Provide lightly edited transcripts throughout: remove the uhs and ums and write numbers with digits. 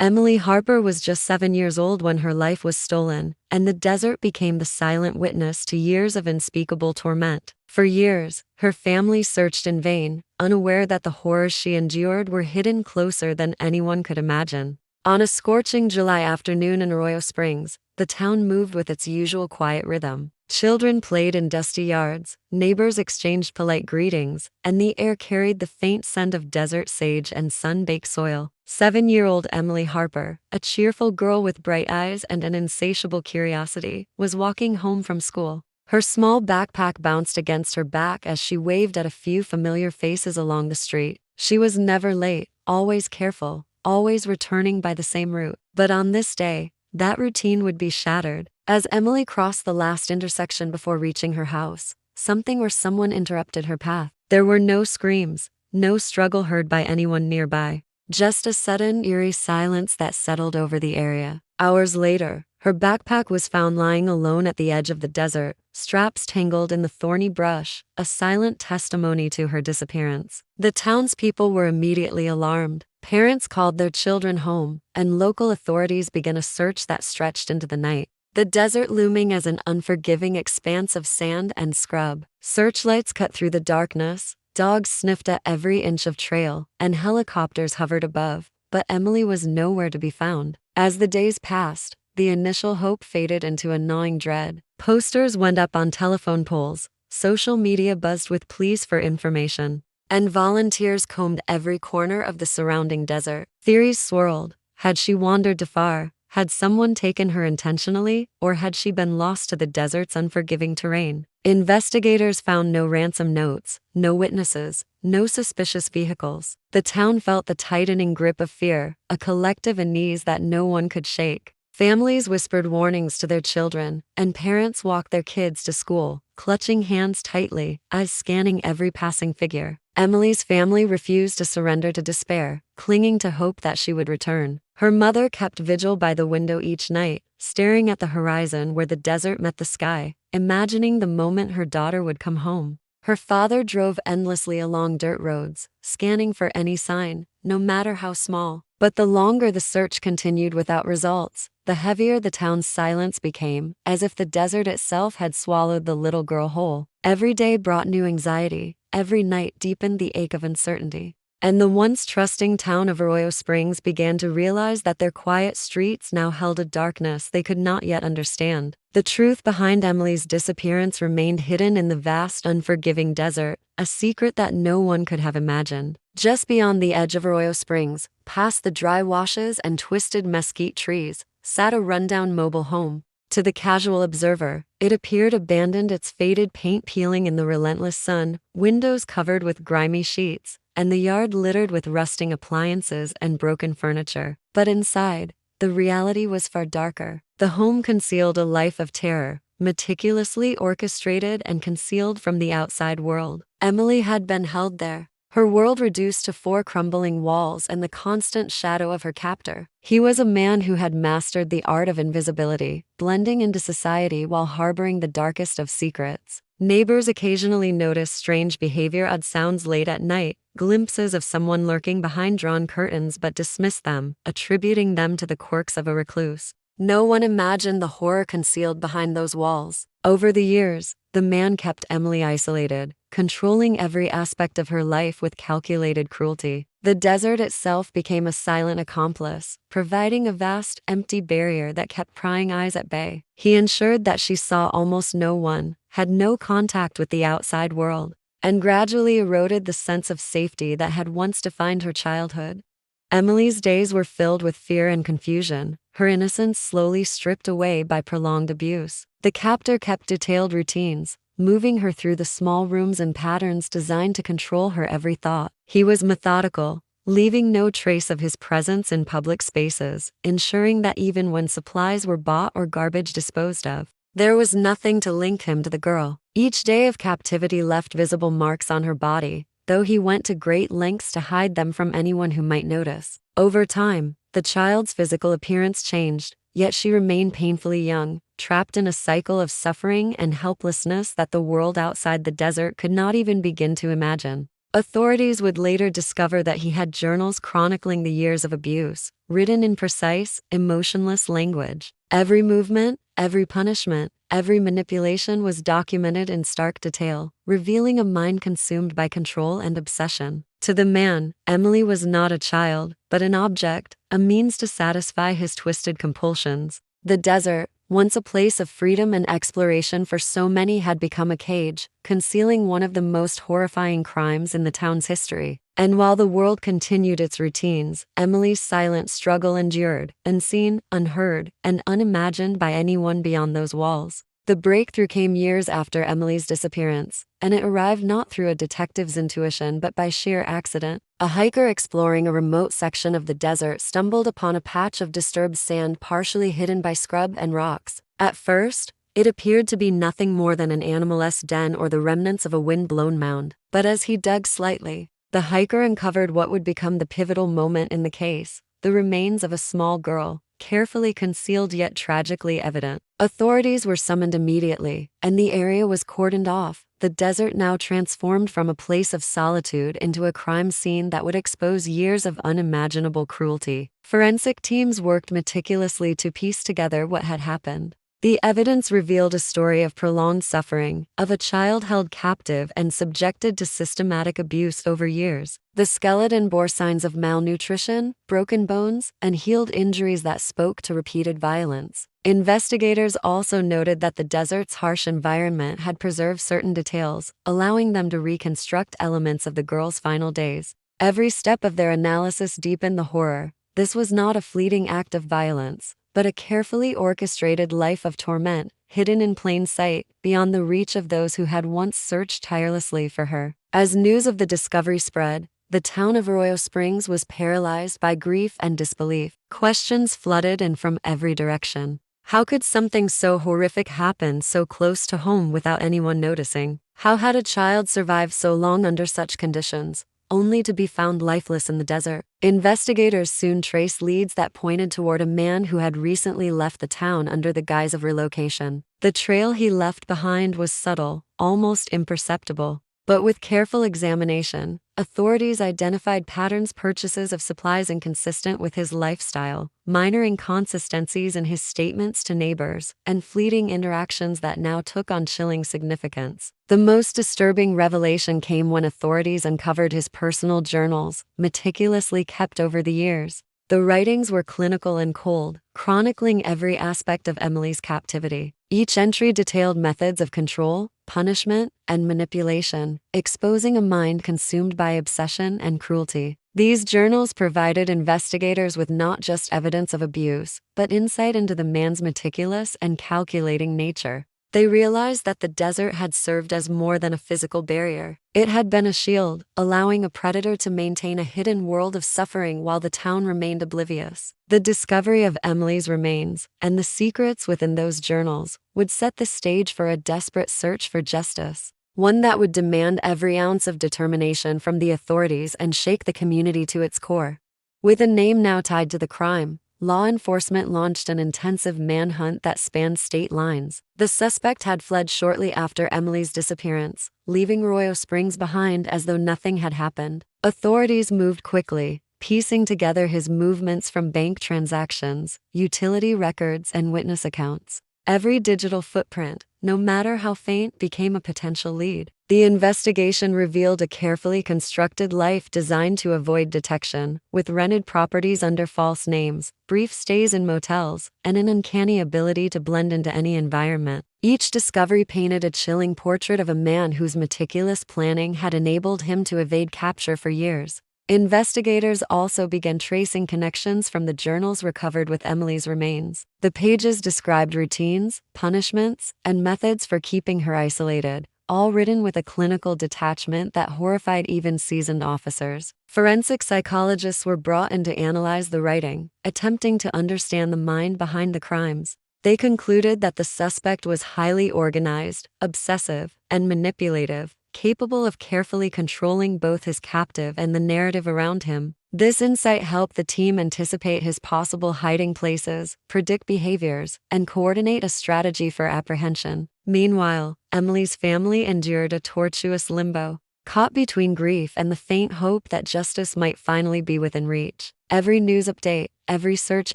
Emily Harper was just 7 years old when her life was stolen, and the desert became the silent witness to years of unspeakable torment. For years, her family searched in vain, unaware that the horrors she endured were hidden closer than anyone could imagine. On a scorching July afternoon in Arroyo Springs, the town moved with its usual quiet rhythm. Children played in dusty yards, neighbors exchanged polite greetings, and the air carried the faint scent of desert sage and sun-baked soil. 7-year-old Emily Harper, a cheerful girl with bright eyes and an insatiable curiosity, was walking home from school. Her small backpack bounced against her back as she waved at a few familiar faces along the street. She was never late, always careful, always returning by the same route. But on this day, that routine would be shattered. As Emily crossed the last intersection before reaching her house, something or someone interrupted her path. There were no screams, no struggle heard by anyone nearby, just a sudden, eerie silence that settled over the area. Hours later, her backpack was found lying alone at the edge of the desert, straps tangled in the thorny brush, a silent testimony to her disappearance. The townspeople were immediately alarmed. Parents called their children home, and local authorities began a search that stretched into the night. The desert looming as an unforgiving expanse of sand and scrub. Searchlights cut through the darkness, dogs sniffed at every inch of trail, and helicopters hovered above, but Emily was nowhere to be found. As the days passed, the initial hope faded into a gnawing dread. Posters went up on telephone poles, social media buzzed with pleas for information, and volunteers combed every corner of the surrounding desert. Theories swirled. Had she wandered too far? Had someone taken her intentionally, or had she been lost to the desert's unforgiving terrain? Investigators found no ransom notes, no witnesses, no suspicious vehicles. The town felt the tightening grip of fear, a collective unease that no one could shake. Families whispered warnings to their children, and parents walked their kids to school, clutching hands tightly, eyes scanning every passing figure. Emily's family refused to surrender to despair, clinging to hope that she would return. Her mother kept vigil by the window each night, staring at the horizon where the desert met the sky, imagining the moment her daughter would come home. Her father drove endlessly along dirt roads, scanning for any sign, no matter how small. But the longer the search continued without results, the heavier the town's silence became, as if the desert itself had swallowed the little girl whole. Every day brought new anxiety, every night deepened the ache of uncertainty. And the once trusting town of Arroyo Springs began to realize that their quiet streets now held a darkness they could not yet understand. The truth behind Emily's disappearance remained hidden in the vast, unforgiving desert, a secret that no one could have imagined. Just beyond the edge of Arroyo Springs, past the dry washes and twisted mesquite trees, sat a rundown mobile home. To the casual observer, it appeared abandoned, its faded paint peeling in the relentless sun, windows covered with grimy sheets, and the yard littered with rusting appliances and broken furniture. But inside, the reality was far darker. The home concealed a life of terror, meticulously orchestrated and concealed from the outside world. Emily had been held there, her world reduced to 4 crumbling walls and the constant shadow of her captor. He was a man who had mastered the art of invisibility, blending into society while harboring the darkest of secrets. Neighbors occasionally noticed strange behavior, odd sounds late at night, glimpses of someone lurking behind drawn curtains, but dismissed them, attributing them to the quirks of a recluse. No one imagined the horror concealed behind those walls. Over the years, the man kept Emily isolated, controlling every aspect of her life with calculated cruelty. The desert itself became a silent accomplice, providing a vast, empty barrier that kept prying eyes at bay. He ensured that she saw almost no one, had no contact with the outside world, and gradually eroded the sense of safety that had once defined her childhood. Emily's days were filled with fear and confusion, her innocence slowly stripped away by prolonged abuse. The captor kept detailed routines, moving her through the small rooms in patterns designed to control her every thought. He was methodical, leaving no trace of his presence in public spaces, ensuring that even when supplies were bought or garbage disposed of, there was nothing to link him to the girl. Each day of captivity left visible marks on her body, though he went to great lengths to hide them from anyone who might notice. Over time, the child's physical appearance changed, yet she remained painfully young, trapped in a cycle of suffering and helplessness that the world outside the desert could not even begin to imagine. Authorities would later discover that he had journals chronicling the years of abuse, written in precise, emotionless language. Every movement, every punishment, every manipulation was documented in stark detail, revealing a mind consumed by control and obsession. To the man, Emily was not a child, but an object, a means to satisfy his twisted compulsions. The desert, once a place of freedom and exploration for so many, had become a cage, concealing one of the most horrifying crimes in the town's history. And while the world continued its routines, Emily's silent struggle endured, unseen, unheard, and unimagined by anyone beyond those walls. The breakthrough came years after Emily's disappearance, and it arrived not through a detective's intuition but by sheer accident. A hiker exploring a remote section of the desert stumbled upon a patch of disturbed sand partially hidden by scrub and rocks. At first, it appeared to be nothing more than an animal-esque den or the remnants of a wind-blown mound. But as he dug slightly, the hiker uncovered what would become the pivotal moment in the case: the remains of a small girl, carefully concealed yet tragically evident. Authorities were summoned immediately, and the area was cordoned off, the desert now transformed from a place of solitude into a crime scene that would expose years of unimaginable cruelty. Forensic teams worked meticulously to piece together what had happened. The evidence revealed a story of prolonged suffering, of a child held captive and subjected to systematic abuse over years. The skeleton bore signs of malnutrition, broken bones, and healed injuries that spoke to repeated violence. Investigators also noted that the desert's harsh environment had preserved certain details, allowing them to reconstruct elements of the girl's final days. Every step of their analysis deepened the horror. This was not a fleeting act of violence, but a carefully orchestrated life of torment, hidden in plain sight, beyond the reach of those who had once searched tirelessly for her. As news of the discovery spread, the town of Arroyo Springs was paralyzed by grief and disbelief. Questions flooded in from every direction. How could something so horrific happen so close to home without anyone noticing? How had a child survived so long under such conditions, only to be found lifeless in the desert? Investigators soon traced leads that pointed toward a man who had recently left the town under the guise of relocation. The trail he left behind was subtle, almost imperceptible. But with careful examination, authorities identified patterns: purchases of supplies inconsistent with his lifestyle, minor inconsistencies in his statements to neighbors, and fleeting interactions that now took on chilling significance. The most disturbing revelation came when authorities uncovered his personal journals, meticulously kept over the years. The writings were clinical and cold, chronicling every aspect of Emily's captivity. Each entry detailed methods of control, punishment, and manipulation, exposing a mind consumed by obsession and cruelty. These journals provided investigators with not just evidence of abuse, but insight into the man's meticulous and calculating nature. They realized that the desert had served as more than a physical barrier. It had been a shield, allowing a predator to maintain a hidden world of suffering while the town remained oblivious. The discovery of Emily's remains, and the secrets within those journals, would set the stage for a desperate search for justice, one that would demand every ounce of determination from the authorities and shake the community to its core. With a name now tied to the crime, law enforcement launched an intensive manhunt that spanned state lines. The suspect had fled shortly after Emily's disappearance, leaving Arroyo Springs behind as though nothing had happened. Authorities moved quickly, piecing together his movements from bank transactions, utility records, and witness accounts. Every digital footprint, no matter how faint, became a potential lead. The investigation revealed a carefully constructed life designed to avoid detection, with rented properties under false names, brief stays in motels, and an uncanny ability to blend into any environment. Each discovery painted a chilling portrait of a man whose meticulous planning had enabled him to evade capture for years. Investigators also began tracing connections from the journals recovered with Emily's remains. The pages described routines, punishments, and methods for keeping her isolated, all written with a clinical detachment that horrified even seasoned officers. Forensic psychologists were brought in to analyze the writing, attempting to understand the mind behind the crimes. They concluded that the suspect was highly organized, obsessive, and manipulative, capable of carefully controlling both his captive and the narrative around him. This insight helped the team anticipate his possible hiding places, predict behaviors, and coordinate a strategy for apprehension. Meanwhile, Emily's family endured a tortuous limbo. caught between grief and the faint hope that justice might finally be within reach. Every news update, every search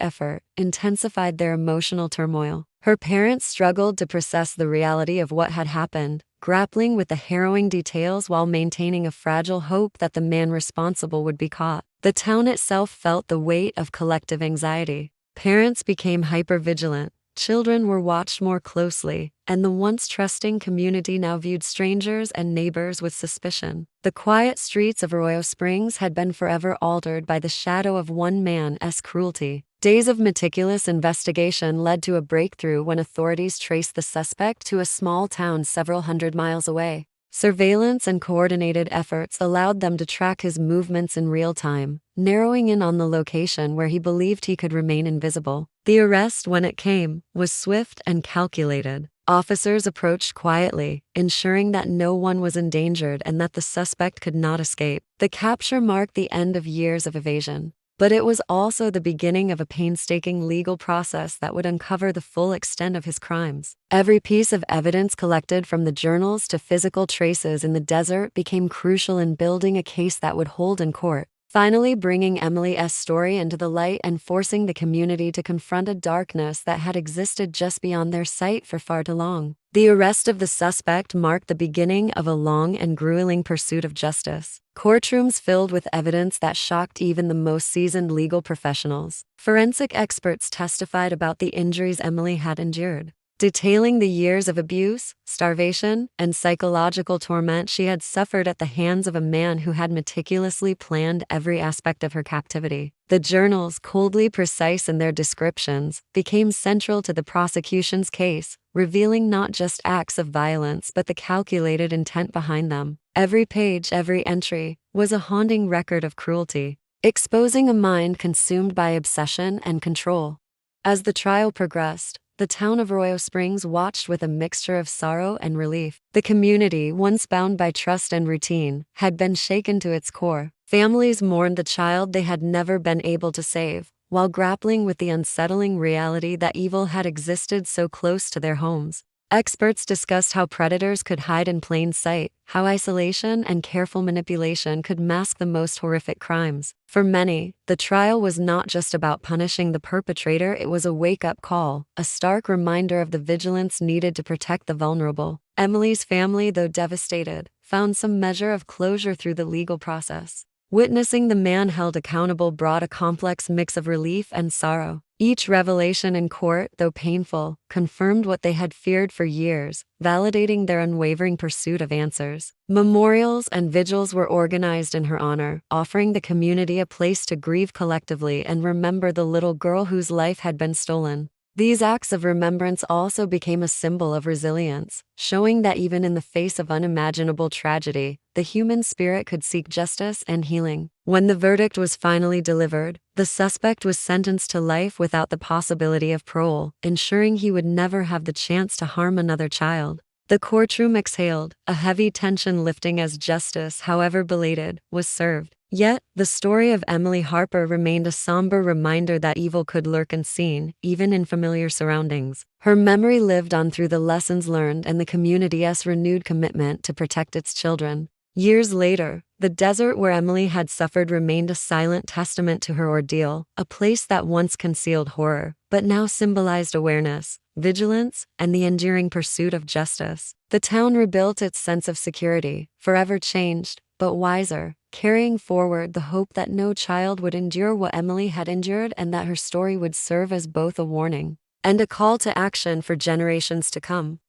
effort, intensified their emotional turmoil. Her parents struggled to process the reality of what had happened, grappling with the harrowing details while maintaining a fragile hope that the man responsible would be caught. The town itself felt the weight of collective anxiety. Parents became hypervigilant, children were watched more closely, and the once trusting community now viewed strangers and neighbors with suspicion. The quiet streets of Arroyo Springs had been forever altered by the shadow of one man's cruelty. Days of meticulous investigation led to a breakthrough when authorities traced the suspect to a small town several hundred miles away. Surveillance and coordinated efforts allowed them to track his movements in real time, narrowing in on the location where he believed he could remain invisible. The arrest, when it came, was swift and calculated. Officers approached quietly, ensuring that no one was endangered and that the suspect could not escape. The capture marked the end of years of evasion. But it was also the beginning of a painstaking legal process that would uncover the full extent of his crimes. Every piece of evidence collected from the journals to physical traces in the desert became crucial in building a case that would hold in court, finally bringing Emily's story into the light and forcing the community to confront a darkness that had existed just beyond their sight for far too long. The arrest of the suspect marked the beginning of a long and grueling pursuit of justice. Courtrooms filled with evidence that shocked even the most seasoned legal professionals. Forensic experts testified about the injuries Emily had endured, detailing the years of abuse, starvation, and psychological torment she had suffered at the hands of a man who had meticulously planned every aspect of her captivity. The journals, coldly precise in their descriptions, became central to the prosecution's case, revealing not just acts of violence but the calculated intent behind them. Every page, every entry, was a haunting record of cruelty, exposing a mind consumed by obsession and control. As the trial progressed, the town of Arroyo Springs watched with a mixture of sorrow and relief. The community, once bound by trust and routine, had been shaken to its core. Families mourned the child they had never been able to save, while grappling with the unsettling reality that evil had existed so close to their homes. Experts discussed how predators could hide in plain sight, how isolation and careful manipulation could mask the most horrific crimes. For many, the trial was not just about punishing the perpetrator, it was a wake-up call, a stark reminder of the vigilance needed to protect the vulnerable. Emily's family, though devastated, found some measure of closure through the legal process. Witnessing the man held accountable brought a complex mix of relief and sorrow. Each revelation in court, though painful, confirmed what they had feared for years, validating their unwavering pursuit of answers. Memorials and vigils were organized in her honor, offering the community a place to grieve collectively and remember the little girl whose life had been stolen. These acts of remembrance also became a symbol of resilience, showing that even in the face of unimaginable tragedy, the human spirit could seek justice and healing. When the verdict was finally delivered, the suspect was sentenced to life without the possibility of parole, ensuring he would never have the chance to harm another child. The courtroom exhaled, a heavy tension lifting as justice, however belated, was served. Yet, the story of Emily Harper remained a somber reminder that evil could lurk unseen, even in familiar surroundings. Her memory lived on through the lessons learned and the community's renewed commitment to protect its children. Years later, the desert where Emily had suffered remained a silent testament to her ordeal, a place that once concealed horror, but now symbolized awareness, vigilance, and the enduring pursuit of justice. The town rebuilt its sense of security, forever changed, but wiser, carrying forward the hope that no child would endure what Emily had endured and that her story would serve as both a warning and a call to action for generations to come.